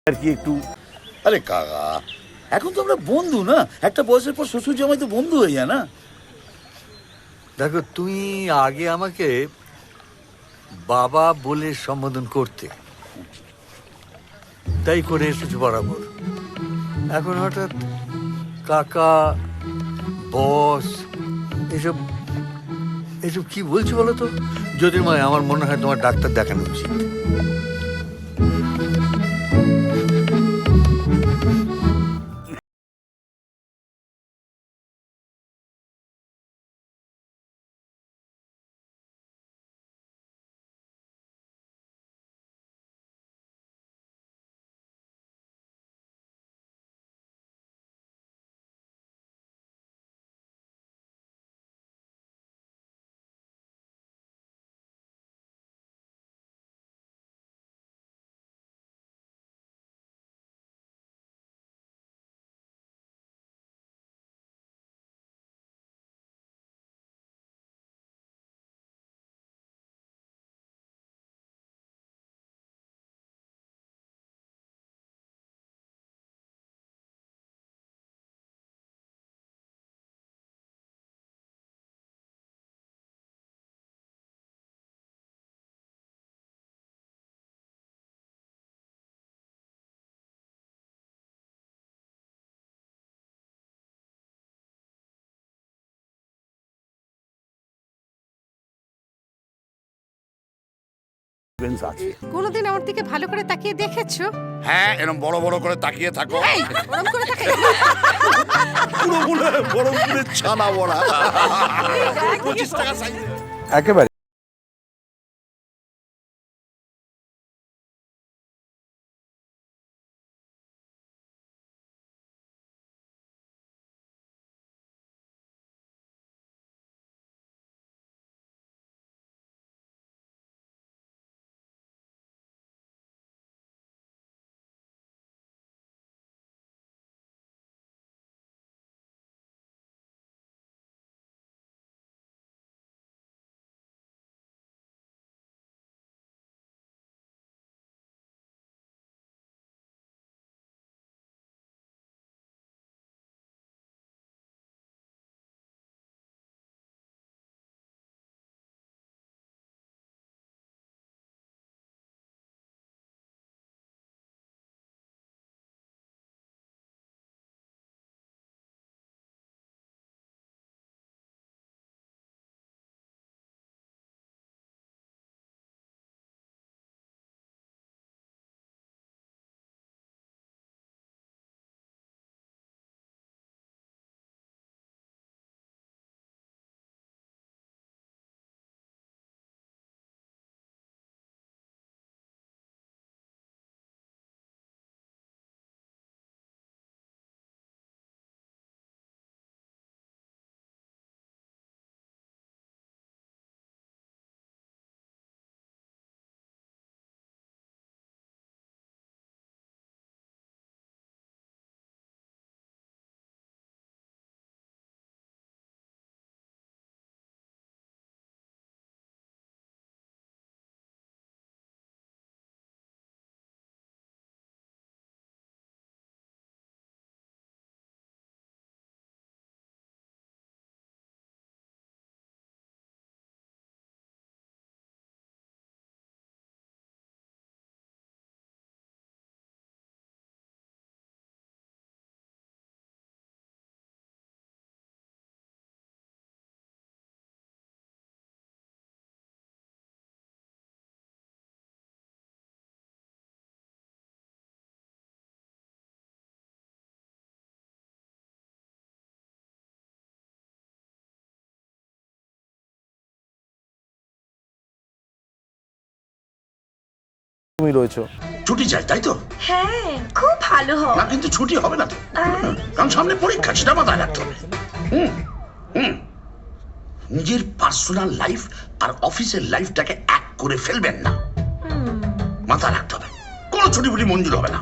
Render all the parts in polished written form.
আর কি একটু। আরে কাকা, এখন তো আমরা বন্ধু না, একটা বয়সের পর শ্বশুর জামাই তো বন্ধু হয়ে যায় না? দেখো, তুই আগে আমাকে বাবা বলে সম্বোধন করতে, তাই করে এসেছো বরাবর। এখন হঠাৎ কাকা, বস, এসব এসব কি বলছো বলো তো? জ্যোতির্ময়, আমার মনে হয় তোমার ডাক্তার দেখানো উচিত। কোনোদিন আমার দিকে ভালো করে তাকিয়ে দেখেছো? হ্যাঁ, এরকম বড় বড় করে তাকিয়ে থাকো। ওরম করে তাকিয়ে পুরো বড় ছানা বড়া 25 টাকা সাইজ। একেবারে তুমি রয়েছো। ছুটি চাই, তাই তো? হ্যাঁ, খুব ভালো হয়। না, কিন্তু ছুটি হবে না তো, কারণ সামনে পরীক্ষা, সেটা মাথায় রাখতে হবে। হুম হুম নিজের পার্সোনাল লাইফ আর অফিসের লাইফটাকে এক করে ফেলবেন না, মাথায় রাখতে হবে। কোনো ছুটি ফুটি মঞ্জুর হবে না।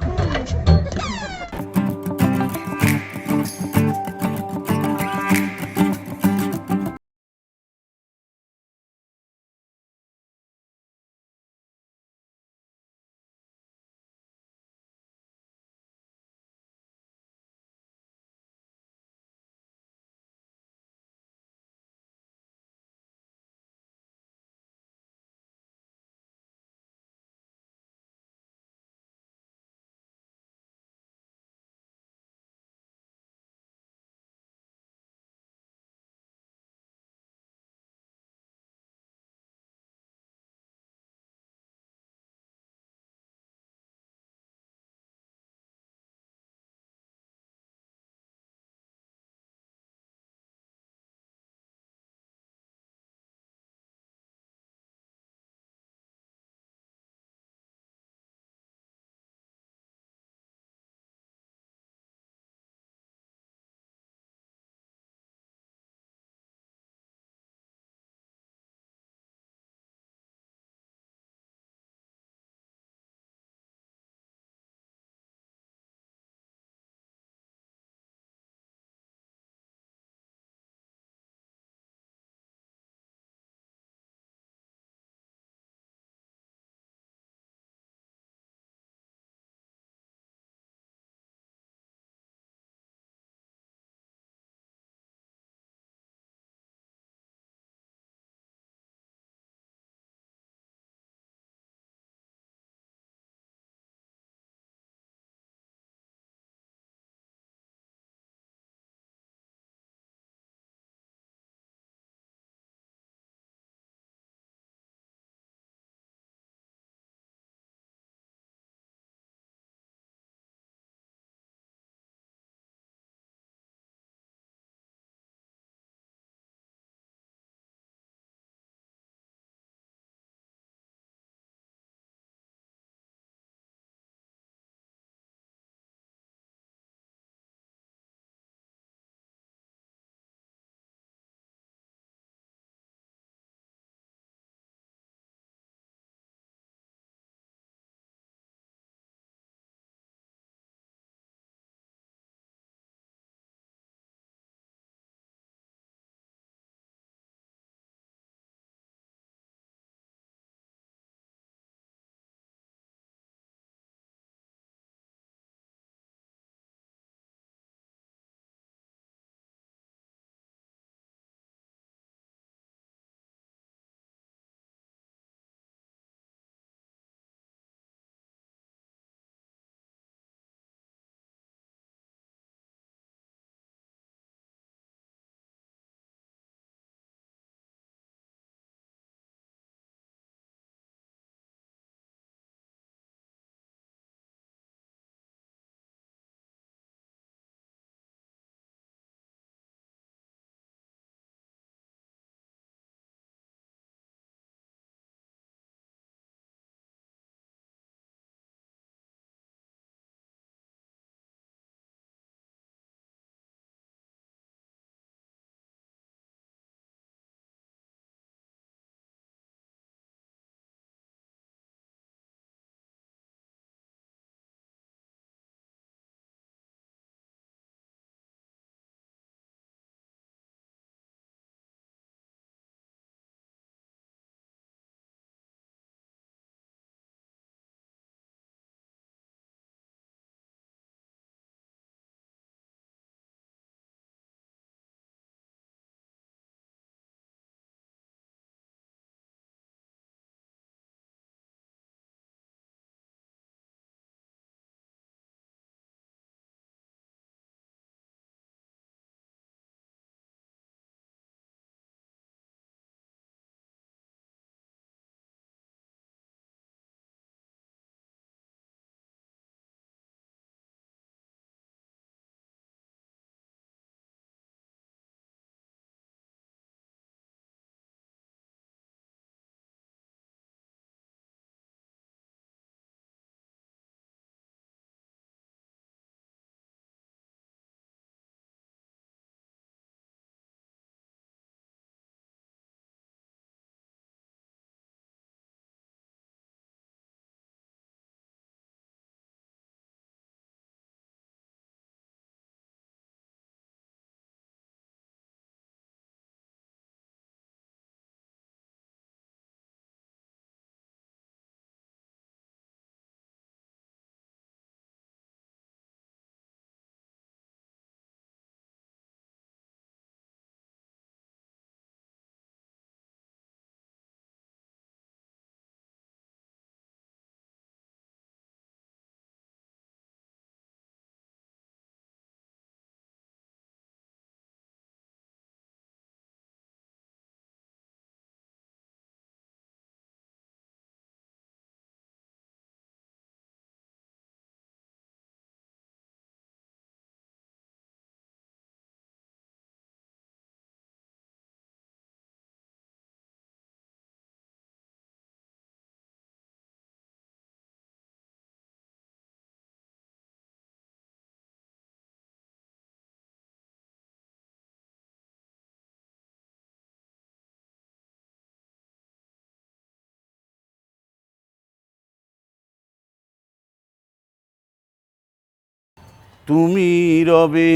তুমি রবে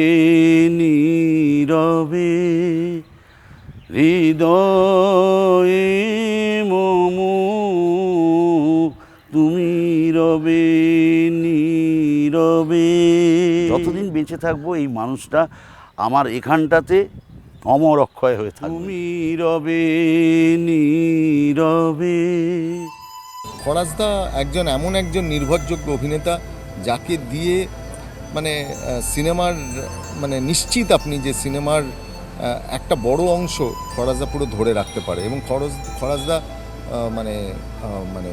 নীরবে হৃদয়ে মম, তুমি রবে নীরবে। যতদিন বেঁচে থাকবো এই মানুষটা আমার এখানটাতে অমর অক্ষয় হয়ে থাকবে। তুমি রবে নীরবে। ফরাজদা এমন একজন নির্ভরযোগ্য অভিনেতা যাকে দিয়ে মানে সিনেমার মানে নিশ্চিত আপনি যে সিনেমার একটা বড় অংশ ফরাজদা পুরো ধরে রাখতে পারে। এবং ফরাজদা মানে মানে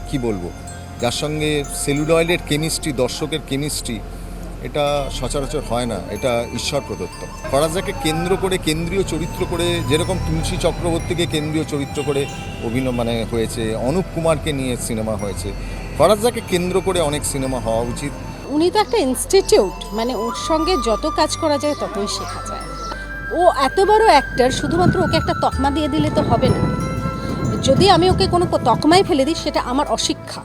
কি বলবো, যার সঙ্গে সেলুলয়েডের কেমিস্ট্রি, দর্শকের কেমিস্ট্রি, এটা সচরাচর হয় না, এটা ঈশ্বর প্রদত্ত। ফরাজদাকে কেন্দ্র করে, কেন্দ্রীয় চরিত্র করে, যেরকম তুলসী চক্রবর্তীকে কেন্দ্রীয় চরিত্র করে অভিনয় মানে হয়েছে, অনুপ কুমারকে নিয়ে সিনেমা হয়েছে, ফরাজদাকে কেন্দ্র করে অনেক সিনেমা হওয়া উচিত। উনি তো একটা ইনস্টিটিউট, মানে ওর সঙ্গে যত কাজ করা যায় ততই শেখা যায়। ও এত বড় অ্যাক্টর, শুধুমাত্র ওকে একটা তকমা দিয়ে দিলে তো হবে না। যদি আমি ওকে কোনো তকমায় ফেলে দিই, সেটা আমার অশিক্ষা।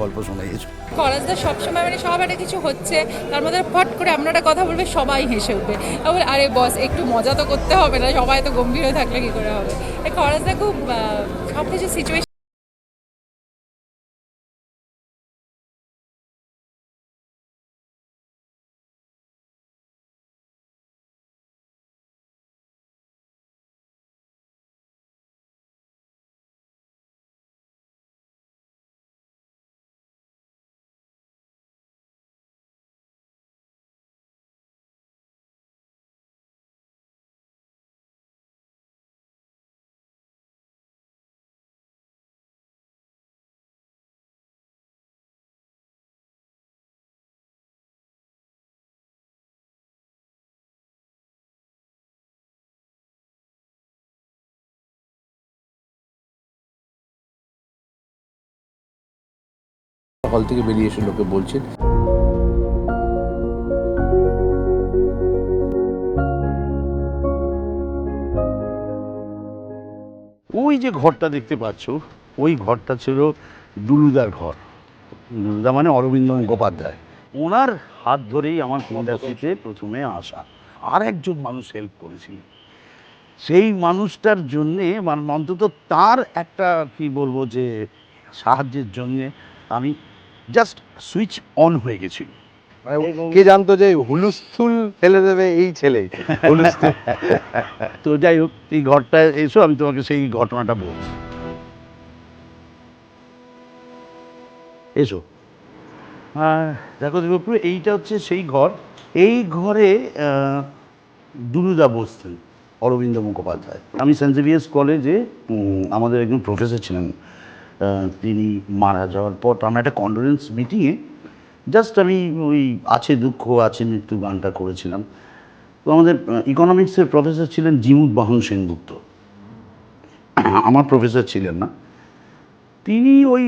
গল্প শোনা গেছে। খরাজদা সবসময় মানে সব একটা কিছু হচ্ছে তার মধ্যে ফট করে আমরা একটা কথা বলবে সবাই হেসে উঠবে। আবার আরে বস একটু মজা তো করতে হবে না, সবাই তো গম্ভীর হয়ে থাকলে কি করে হবে। খরাজদা খুব সব কিছু সিচুয়েশন হল থেকে বেরিয়ে এসে লোকে বলছেন ওই যে ঘরটা দেখতে পাচ্ছ, ওই ঘরটা ছিল দুলুদার ঘর। দুলুদা মানে অরবিন্দ মুখোপাধ্যায়। ওনার হাত ধরেই আমার ইন্ডাস্ট্রিতে প্রথমে আসা। আর একজন মানুষ হেল্প করেছিল, সেই মানুষটার জন্যে মানে অন্তত তার একটা কি বলবো যে সাহায্যের জন্যে আমি জাস্ট সুইচ অন হয়ে গেছি। কে জানতো যে হুলুস্থুল ফেলে দেবে এই ছেলে হুলুস্থুল। তো যাই হোক, এই ঘরটায় এসো, আমি তোমাকে সেই ঘটনাটা বলছি। এসো। দেখো দেবপ্রু, এইটা হচ্ছে সেই ঘর। এই ঘরে দুলুদা বসতেন, অরবিন্দ মুখোপাধ্যায়। আমি সেন্ট জেভিয়ার্স কলেজে আমাদের একজন প্রফেসর ছিলেন, তিনি মারা যাওয়ার পর আমরা একটা কন্ডোলেন্স মিটিংয়ে জাস্ট আমি ওই আছে দুঃখ আছে মৃত্যু গানটা করেছিলাম। তো আমাদের ইকোনমিক্সের প্রফেসর ছিলেন জিমুদ বাহন সেনগুপ্ত, আমার প্রফেসর ছিলেন না। তিনি ওই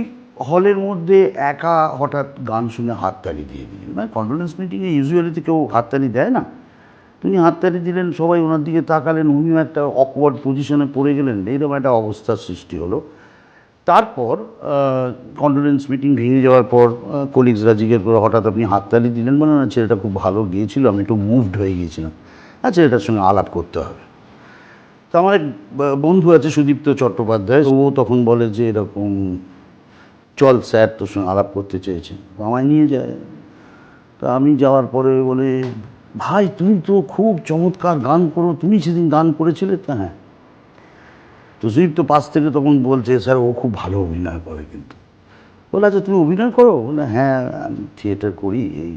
হলের মধ্যে একা হঠাৎ গান শুনে হাততালি দিয়ে দিলেন। মানে কন্ডোলেন্স মিটিংয়ে ইউজুয়ালিতে কেউ হাততালি দেয় না, তিনি হাততালি দিলেন, সবাই ওনার দিকে তাকালেন, উনিও একটা অকওয়ার্ড পজিশনে পড়ে গেলেন। এইরকম একটা অবস্থার সৃষ্টি হলো। তারপর কন্ডোলেন্স মিটিং ভেঙে যাওয়ার পর কলিগসরা জিজ্ঞেস করে হঠাৎ আপনি হাততালি দিলেন, মানে না ছেলেটা খুব ভালো গিয়েছিল, আমি একটু মুভড হয়ে গিয়েছিলাম, ছেলেটার সঙ্গে আলাপ করতে হবে। তো আমার এক বন্ধু আছে সুদীপ্ত চট্টোপাধ্যায়, ও তখন বলে যে এরকম চল স্যার তোর সঙ্গে আলাপ করতে চেয়েছে, আমায় নিয়ে যায়। তা আমি যাওয়ার পরে বলে, ভাই তুমি তো খুব চমৎকার গান করো, তুমি সেদিন গান করেছিলে? তা হ্যাঁ। তো সুদীপ্ত পাশ থেকে তখন বলছে, স্যার ও খুব ভালো অভিনয় করে কিন্তু। বলে আচ্ছা তুমি অভিনয় করো? বলে হ্যাঁ আমি থিয়েটার করি। এই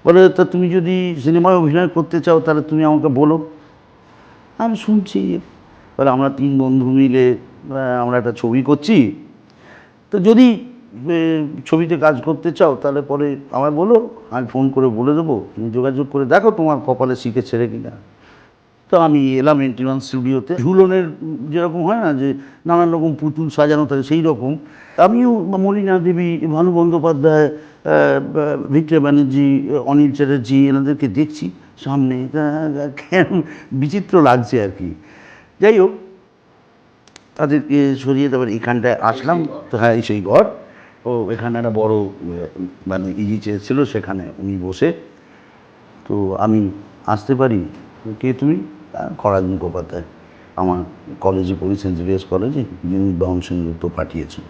বলে তা তুমি যদি সিনেমায় অভিনয় করতে চাও তাহলে তুমি আমাকে বলো। আমি শুনছি। বলে আমরা 3 বন্ধু মিলে আমরা একটা ছবি করছি, তো যদি ছবিতে কাজ করতে চাও তাহলে পরে আমায় বলো, আমি ফোন করে বলে দেবো, তুমি যোগাযোগ করে দেখো তোমার কপালে শিখে ছেড়ে কিনা। তো আমি এলাম এন্ট্রিওয়ান স্টুডিওতে। ঝুলনের যেরকম হয় না যে নানান রকম পুতুল সাজানো থাকে, সেই রকম আমিও মলিনা দেবী, ভানু বন্দ্যোপাধ্যায়, ভিক্টর ব্যানার্জি, অনিল চ্যাটার্জি এনাদেরকে দেখছি সামনে, কেন বিচিত্র লাগছে আর কি। যাই হোক, তাদেরকে সরিয়ে তারপর এখানটায় আসলাম। তো হ্যাঁ এই সেই ঘর। ও এখানে একটা বড় মানে ইজি চেয়ার ছিল, সেখানে উনি বসে। তো আমি আসতে পারি? কে তুমি? খরাজ মুখোপাধ্যায়, আমার কলেজে পড়ি, সেন্ট জেভিয়ার্স কলেজে, জিমুদ বাহন সেনগুপ্ত পাঠিয়েছে।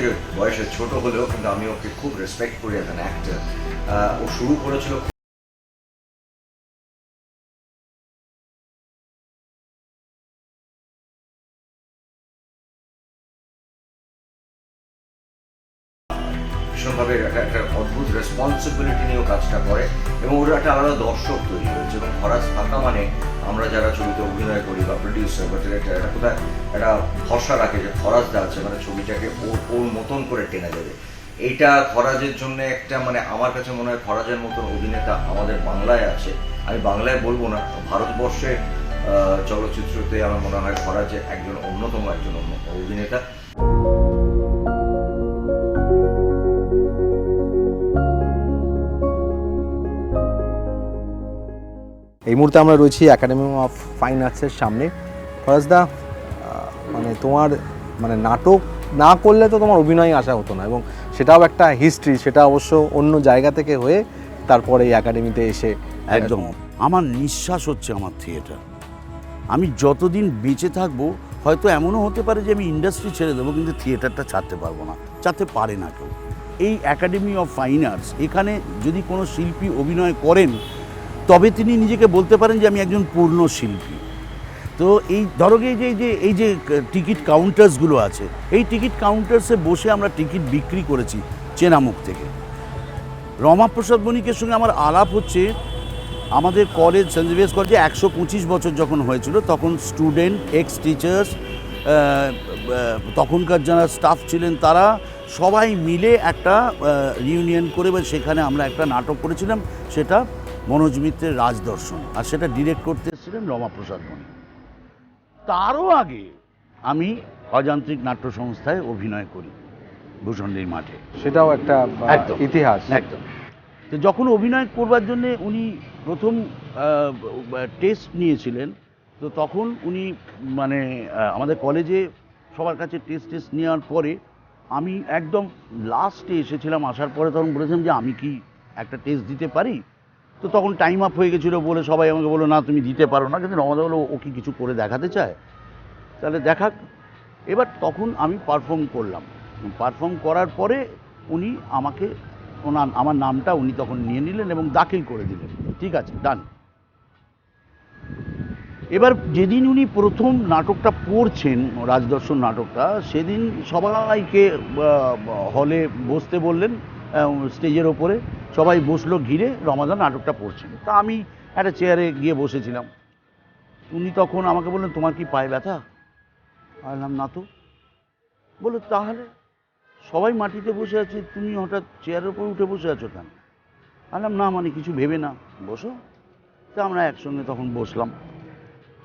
থেকে বয়সে ছোট হলেও কিন্তু আমি ওকে খুব রেসপেক্ট করি অ্যাজ অ্যান অ্যাক্টর। ও শুরু করেছিল ভীষণভাবে একটা অদ্ভুত রেসপন্সিবিলিটি নিয়েও কাজটা করে এবং ওর একটা আলাদা দর্শক তৈরি হয়েছে। এবং খরাজ ফাঁকা মানে আমরা যারা ছবিতে অভিনয় করি বা প্রডিউসার বা ডিরেক্টর একটা কোথায় একটা ভরসা রাখে যে খরাজদা আছে, মানে ছবিটাকে ওর মতন করে টেনে দেবে। এইটা খরাজের জন্য একটা মানে আমার কাছে মনে হয় খরাজের মতন অভিনেতা আমাদের বাংলায় আছে। আমি বাংলায় বলবো না, ভারতবর্ষের চলচ্চিত্রতে আমার মনে হয় খরাজে একজন অন্যতম অভিনেতা। এই মুহূর্তে আমরা রয়েছি একাডেমি অফ ফাইন আর্টসের সামনে। ফরাজদা, মানে তোমার মানে নাটক না করলে তো তোমার অভিনয় আসা হতো না, এবং সেটাও একটা হিস্ট্রি, সেটা অবশ্য অন্য জায়গা থেকে হয়ে তারপরে এই একাডেমিতে এসে একদম আমার নিঃশ্বাস হচ্ছে আমার থিয়েটার। আমি যতদিন বেঁচে থাকবো হয়তো এমনও হতে পারে যে আমি ইন্ডাস্ট্রি ছেড়ে দেবো, কিন্তু থিয়েটারটা ছাড়তে পারবো না, ছাড়তে পারে না কেউ। এই একাডেমি অফ ফাইন আর্টস, এখানে যদি কোনো শিল্পী অভিনয় করেন তবে তিনি নিজেকে বলতে পারেন যে আমি একজন পূর্ণ শিল্পী। তো এই ধরো এই যে টিকিট কাউন্টার্সগুলো আছে, এই টিকিট কাউন্টার্সে বসে আমরা টিকিট বিক্রি করেছি চেনামুখ থেকে। রমাপ্রসাদ বণিকের সঙ্গে আমার আলাপ হচ্ছে আমাদের কলেজ, সেন্ট জেভিয়ার্স কলেজে 125 বছর যখন হয়েছিল, তখন স্টুডেন্ট, এক্স টিচার্স, তখনকার যারা স্টাফ ছিলেন তারা সবাই মিলে একটা রিউনিয়ন করে বা সেখানে আমরা একটা নাটক করেছিলাম, সেটা মনোজ মিত্রের রাজদর্শন, আর সেটা ডিরেক্ট করতে এসেছিলেন রমাপ্রসাদ বণিক। তারও আগে আমি অযান্ত্রিক নাট্য সংস্থায় অভিনয় করি ভূষণ্ডীর মাঠে, সেটাও একটা ইতিহাস। একদম। তো যখন অভিনয় করবার জন্যে উনি প্রথম টেস্ট নিয়েছিলেন, তো তখন উনি মানে আমাদের কলেজে সবার কাছে টেস্ট নেওয়ার পরে আমি একদম লাস্টে এসেছিলাম, আসার পরে তখন বলেছিলাম যে আমি কি একটা টেস্ট দিতে পারি। তো তখন টাইম আপ হয়ে গেছিলো বলে সবাই আমাকে বললো না তুমি দিতে পারো না, কিন্তু রমাদা বললো ও কি কিছু করে দেখাতে চায়, তাহলে দেখাক। এবার তখন আমি পারফর্ম করলাম, পারফর্ম করার পরে উনি আমাকে আমার নামটা উনি তখন নিয়ে নিলেন এবং দাখিল করে দিলেন, ঠিক আছে ডান। এবার যেদিন উনি প্রথম নাটকটা পড়ছেন, রাজদর্শন নাটকটা, সেদিন সবাইকে হলে বসতে বললেন, স্টেজের ওপরে সবাই বসলো ঘিরে, রমাদান নাটকটা পড়ছেন। তা আমি একটা চেয়ারে গিয়ে বসেছিলাম। উনি তখন আমাকে বললেন তোমার কি পায়ে ব্যথা? বললাম না তো। বললো তাহলে সবাই মাটিতে বসে আছে, তুমি হঠাৎ চেয়ারের উপর উঠে বসে আছো কেন? বললাম না মানে কিছু ভেবে না, বসো। তা আমরা একসঙ্গে তখন বসলাম।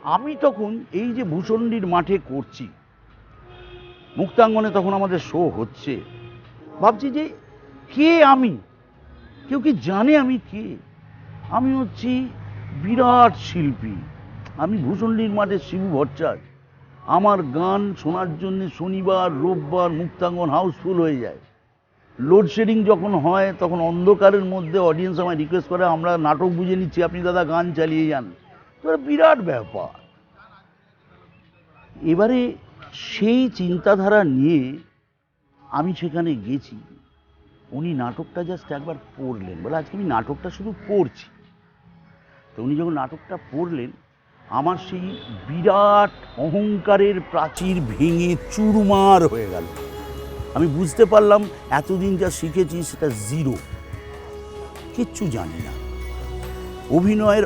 আমি তখন এই যে ভূষণ্ডীর মাঠে করছি, মুক্তাঙ্গনে তখন আমাদের শো হচ্ছে, ভাবছি যে কে আমি, কেউ কি জানে আমি কে? আমি হচ্ছি বিরাট শিল্পী, আমি ভূষণ্ডীর মাঠে শিবু ভট্টাচার্য। আমার গান শোনার জন্য শনিবার রোববার মুক্তাঙ্গন হাউসফুল হয়ে যায়। লোডশেডিং যখন হয় তখন অন্ধকারের মধ্যে অডিয়েন্স আমায় রিকোয়েস্ট করে আমরা নাটক বুঝে নিচ্ছি, আপনি দাদা গান চালিয়ে যান। তো বিরাট ব্যাপার। এবারে সেই চিন্তাধারা নিয়ে আমি সেখানে গেছি। উনি নাটকটা জাস্ট একবার পড়লেন, বলে আজকে আমি নাটকটা শুধু পড়ছি। তো উনি যখন নাটকটা পড়লেন, আমার সেই বিরাট অহংকারের প্রাচীর ভেঙে চুরমার হয়ে গেল। আমি বুঝতে পারলাম এতদিন যা শিখেছি সেটা জিরো, কিচ্ছু জানি না, অভিনয়ের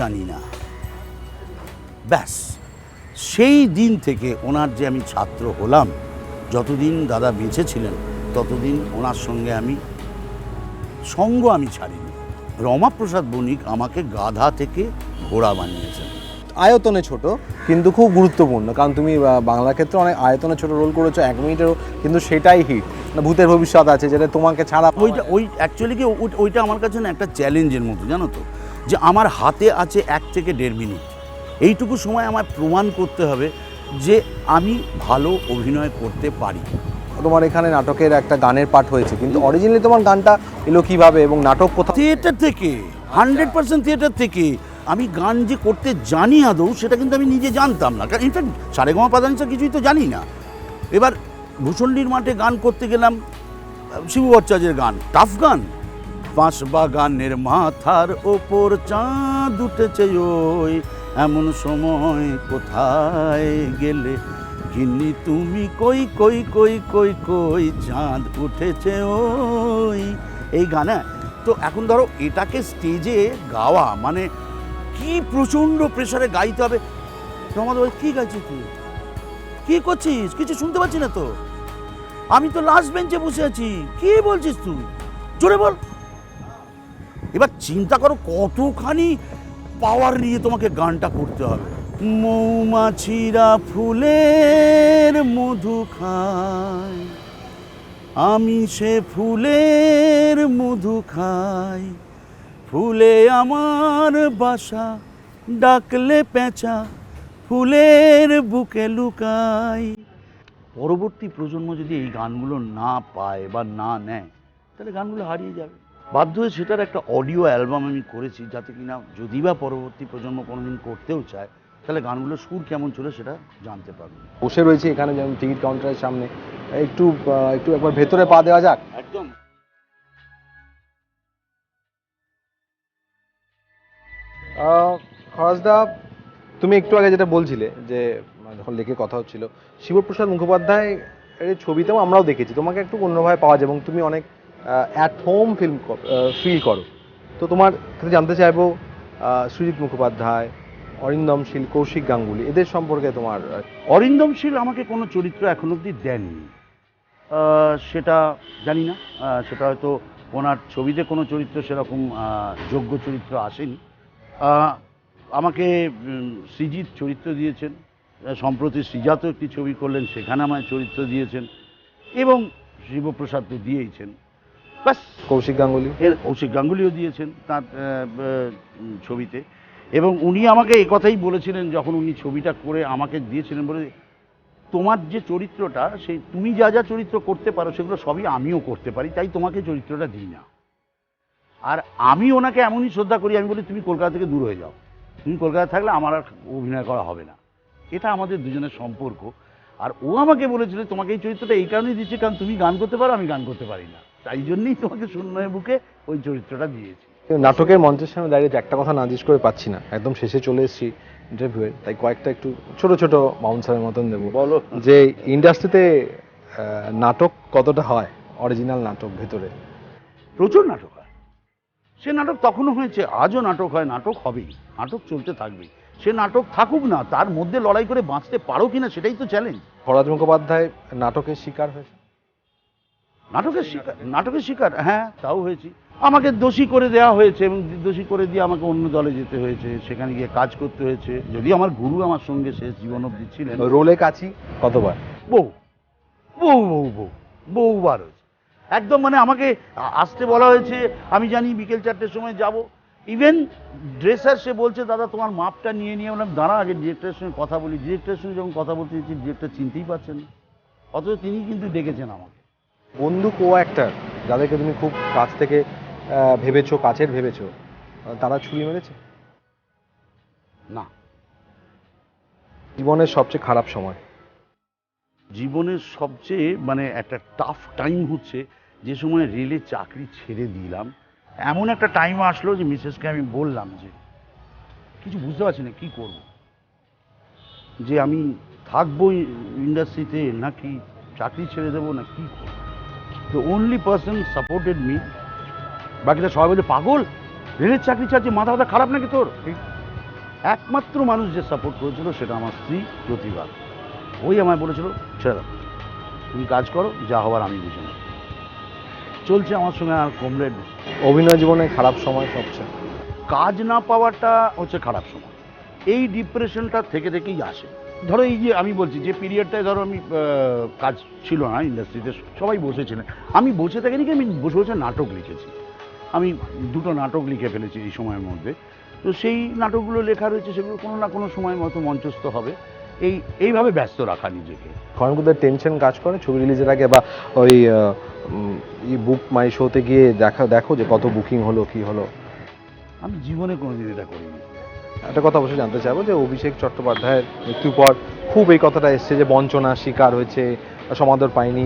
জানি না। ব্যাস সেই দিন থেকে ওনার যে আমি ছাত্র হলাম, যতদিন দাদা বেঁচে ছিলেন ততদিন ওনার সঙ্গে সঙ্গ আমি ছাড়িনি। রমাপ্রসাদ বণিক আমাকে গাধা থেকে ঘোড়া বানিয়েছেন। আয়তনে ছোট কিন্তু খুব গুরুত্বপূর্ণ, কারণ তুমি বাংলা ক্ষেত্রে অনেক আয়তনে ছোট রোল করেছো, 1 মিনিটেরও, কিন্তু সেটাই হিট। ভূতের ভবিষ্যৎ আছে, যেটা তোমাকে ছাড়া ওই অ্যাকচুয়ালি কি ওইটা আমার কাছে না একটা চ্যালেঞ্জের মতো, জানো তো, যে আমার হাতে আছে 1 থেকে 1.5 মিনিট। এইটুকু সময় আমার প্রমাণ করতে হবে যে আমি ভালো অভিনয় করতে পারি। তোমার এখানে নাটকের একটা গানের পাঠ হয়েছে, কিন্তু অরিজিনালি তোমার গানটা এলো কিভাবে এবং নাটক কোথাও? থিয়েটার থেকে, 100% থিয়েটার থেকে। আমি গান যে করতে জানি আদৌ সেটা কিন্তু আমি নিজে জানতাম না, কারণ ইনফ্যাক্ট সারেগামা পাদানিসা কিছুই তো জানি না। এবার ভূষণ্ডির মাঠে গান করতে গেলাম শিবু ভট্টাচার্যের গান, টাফ গান। বাঁশ বাগানের মাথার ওপর চাঁদ উঠেছে ওই, এমন সময় কোথায় গেলে গিন্নি তুমি, কই কই কই কই কই চাঁদ উঠেছে ওই, এই গান। হ্যাঁ, তো এখন ধরো এটাকে স্টেজে গাওয়া মানে কি প্রচণ্ড প্রেশারে গাইতে হবে। তোমাদের বলে কী গাইছিস তুই, কী করছিস, কিছু শুনতে পাচ্ছি না তো, আমি তো লাস্ট বেঞ্চে বসে আছি, কি বলছিস তুই, জোরে বল। এবার চিন্তা করো কতখানি পাওয়ার নিয়ে তোমাকে গানটা করতে হবে। মৌমাছিরা ফুলের মধু খায়, আমি সে ফুলের মধু খাই, ফুলে আমার বাসা, ডাকলে পেঁচা ফুলের বুকে লুকাই। পরবর্তী প্রজন্ম যদি এই গানগুলো না পায় বা না নেয় তাহলে গানগুলো হারিয়ে যাবে। বাধ্য হয়ে সেটার একটা অডিও অ্যালবাম আমি করেছি, যাতে কিনা যদি বা পরবর্তী প্রজন্ম কোনোদিন করতেও চায় তাহলে গানগুলোর সুর কেমন ছিল সেটা জানতে পারবে। বসে রয়েছে এখানে যেমন টিকিট কাউন্টারের সামনে, একটু একবার ভেতরে পা দেওয়া যাক। একদম। খরচদা, তুমি একটু আগে যেটা বলছিলে যে যখন লেখে কথা হচ্ছিল, শিবপ্রসাদ মুখোপাধ্যায় এর ছবিতেও আমরাও দেখেছি তোমাকে একটু অন্যভাবে পাওয়া যায় এবং তুমি অনেক অ্যাট হোম ফিল করো। তো তোমার কাছে জানতে চাইবো সৃজিত মুখোপাধ্যায়, অরিন্দম শীল, কৌশিক গাঙ্গুলি, এদের সম্পর্কে তোমার। অরিন্দম শীল আমাকে কোনো চরিত্র এখন অবধি দেননি, সেটা জানি না, সেটা হয়তো ওনার ছবিতে কোনো চরিত্র সেরকম যোগ্য চরিত্র আসেনি। আমাকে সৃজিত চরিত্র দিয়েছেন, সম্প্রতি সৃজাতও একটি ছবি করলেন, সেখানে আমায় চরিত্র দিয়েছেন, এবং শিবপ্রসাদ তো দিয়েইছেন। ব্যাস, কৌশিক গাঙ্গুলিও দিয়েছেন তার ছবিতে। এবং উনি আমাকে এই কথাই বলেছিলেন যখন উনি ছবিটা করে আমাকে দিয়েছিলেন, বলে তোমার যে চরিত্রটা, সেই তুমি যা যা চরিত্র করতে পারো সেগুলো সবই আমিও করতে পারি, তাই তোমাকে চরিত্রটা দিই না। আর আমি ওনাকে এমনই শ্রদ্ধা করি, আমি বলি তুমি কলকাতা থেকে দূর হয়ে যাও, তুমি কলকাতায় থাকলে আমার আর অভিনয় করা হবে না। এটা আমাদের দুজনের সম্পর্ক। আর ও আমাকে বলেছিল তোমাকে এই চরিত্রটা এই কারণেই দিচ্ছি কারণ তুমি গান করতে পারো, আমি গান করতে পারি না, তাই জন্যই তোমাকে শূন্যের বুকে ওই চরিত্রটা দিয়েছি। নাটকের মঞ্চের সামনে দাঁড়িয়ে একটা কথা না জিজ্ঞেস করে পাচ্ছি না, একদম শেষে চলে এসেছি ইন্টারভিউয়ে, তাই কয়েকটা একটু ছোট ছোট বাউন্সারের মতন দেবো। বলো। যে ইন্ডাস্ট্রিতে নাটক কতটা হয়, অরিজিনাল নাটক ভেতরে? প্রচুর নাটক হয়, সে নাটক তখনও হয়েছে, আজও নাটক হয়, নাটক হবেই, নাটক চলতে থাকবেই। সে নাটক থাকুক না, তার মধ্যে লড়াই করে বাঁচতে পারো কিনা সেটাই তো চ্যালেঞ্জ। ফরাজ মুখোপাধ্যায় নাটকের শিকার হয়েছে? নাটকের শিকার, হ্যাঁ, তাও হয়েছি। আমাকে দোষী করে দেওয়া হয়েছে এবং দোষী করে দিয়ে আমাকে অন্য দলে যেতে হয়েছে, সেখানে গিয়ে কাজ করতে হয়েছে। যদি আমার গুরু আমার সঙ্গে শেষ জীবন অবধি ছিলেন। রোলে কাছি কতবার? বহুবার হয়েছে। একদম মানে আমাকে আসতে বলা হয়েছে, আমি জানি বিকেল 4টের সময় যাব, ইভেন ড্রেসার সে বলছে দাদা তোমার মাপটা নিয়ে নিয়ে, বললাম দাঁড়া আগে ডিরেক্টরের সঙ্গে কথা বলি। ডিরেক্টরের সঙ্গে যখন কথা বলতে দিচ্ছি ডিরেক্টর চিনতেই পারছেন না, অথচ তিনি কিন্তু ডেকেছেন আমাকে। বন্ধু কো অ্যাক্টর যাদেরকে তুমি খুব কাছ থেকে ভেবেছো, কাছের ভেবেছো, তারা ছুরি মেরেছে? না। জীবনের সবচেয়ে খারাপ সময়? জীবনের সবচেয়ে মানে একটা টাফ টাইম হচ্ছে যে সময় রেলে চাকরি ছেড়ে দিলাম। এমন একটা টাইম আসলো যে মিসেসকে আমি বললাম যে কিছু বুঝতে পারছি না কী করব, যে আমি থাকবো ইন্ডাস্ট্রিতে নাকি চাকরি ছেড়ে দেবো না কী করবো। The only person supported me, বাকিটা সবাই বলে পাগল, রেলের চাকরি ছাড়ছে, মাথা মাথা খারাপ নাকি তোর। একমাত্র মানুষ যে সাপোর্ট করেছিল সেটা আমার স্ত্রী প্রতিভা। ওই আমায় বলেছিল ছেড়ে দাও, তুমি কাজ করো, যা হওয়ার আমি বুঝে নেব। চলছে আমার সঙ্গে আর কমরেড। অভিনয় জীবনে খারাপ সময় সবচেয়ে? কাজ না পাওয়াটা হচ্ছে খারাপ সময়। এই ডিপ্রেশনটা থেকে থেকেই আসে। ধরো এই যে আমি বলছি যে পিরিয়ডটায় ধরো আমি কাজ ছিল না ইন্ডাস্ট্রিতে, সবাই বসেছিলেন, আমি বসে থাকিনি কি, আমি বসে বসে নাটক লিখেছি। আমি 2টো নাটক লিখে ফেলেছি এই সময়ের মধ্যে। তো সেই নাটকগুলো লেখা রয়েছে, সেগুলো কোনো না কোনো সময় মতো মঞ্চস্থ হবে। এইভাবে ব্যস্ত রাখা নিজেকে। কখনো টেনশন কাজ করে ছবি রিলিজের আগে, বা ওই বুক মাই শোতে গিয়ে দেখো যে কত বুকিং হলো, কি হলো? আমি জীবনে কোনোদিন এটা করিনি। একটা কথা অবশ্যই জানতে চাইবো যে অভিষেক চট্টোপাধ্যায়ের মৃত্যুর পর খুব এই কথাটা এসছে যে বঞ্চনা শিকার হয়েছে, সমাদর পাইনি,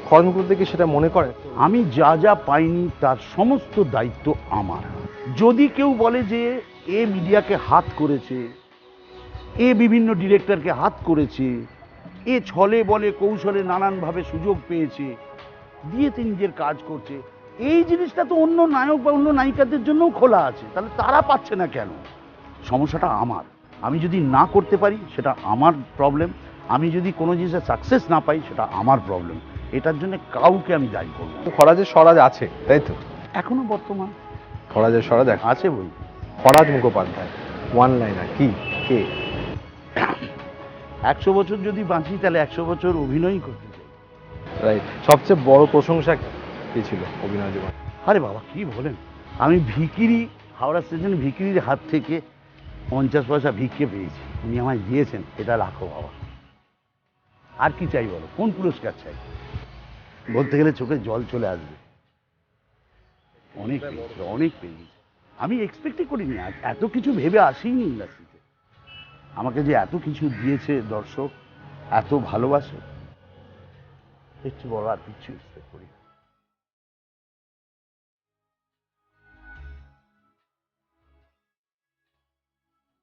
খরচ মুকুটদা কি সেটা মনে করে? আমি যা যা পাইনি তার সমস্ত দায়িত্ব আমার। যদি কেউ বলে যে এ মিডিয়াকে হাত করেছে, এ বিভিন্ন ডিরেক্টরকে হাত করেছে, এ ছলে বলে কৌশলে নানানভাবে সুযোগ পেয়েছে, দিয়েতে নিজের কাজ করছে, এই জিনিসটা তো অন্য নায়ক বা অন্য নায়িকাদের জন্যও খোলা আছে, তাহলে তারা পাচ্ছে না কেন? সমস্যাটা আমার। আমি যদি না করতে পারি সেটা আমার প্রবলেম, আমি যদি কোনো জিনিসে সাকসেস না পাই সেটা আমার প্রবলেম। এটার জন্য কাউকে আমি দায়ী করব না। খরাজের স্বরাজ আছে, তাই তো? এখনো বর্তমান খরাজের স্বরাজ আছে বই। খরাজ মুখোপাধ্যায় ওয়ান লাইনার কি, কে? 100 বছর যদি বাঁচি তাহলে 100 বছর অভিনয় করতে চাই। রাইট। সবচেয়ে বড় প্রশংসা কি ছিল অভিনয় জীবন? আরে বাবা কি বলেন, আমি ভিকিরি, হাওড়া স্টেশন ভিকিরির হাত থেকে 50 পয়সা ভিক্ষে পেয়েছি, উনি আমায় দিয়েছেন, এটা রাখো বাবা। আর কি চাই বলো, কোন পুরস্কার চাই? বলতে গেলে চোখে জল চলে আসবে। অনেক পেয়েছি, অনেক পেয়েছি। আমি এক্সপেক্টই করিনি, এত কিছু ভেবে আসিনি ইন্ডাস্ট্রিতে। আমাকে যে এত কিছু দিয়েছে দর্শক, এত ভালোবাসে, একটু বড় আর কিছু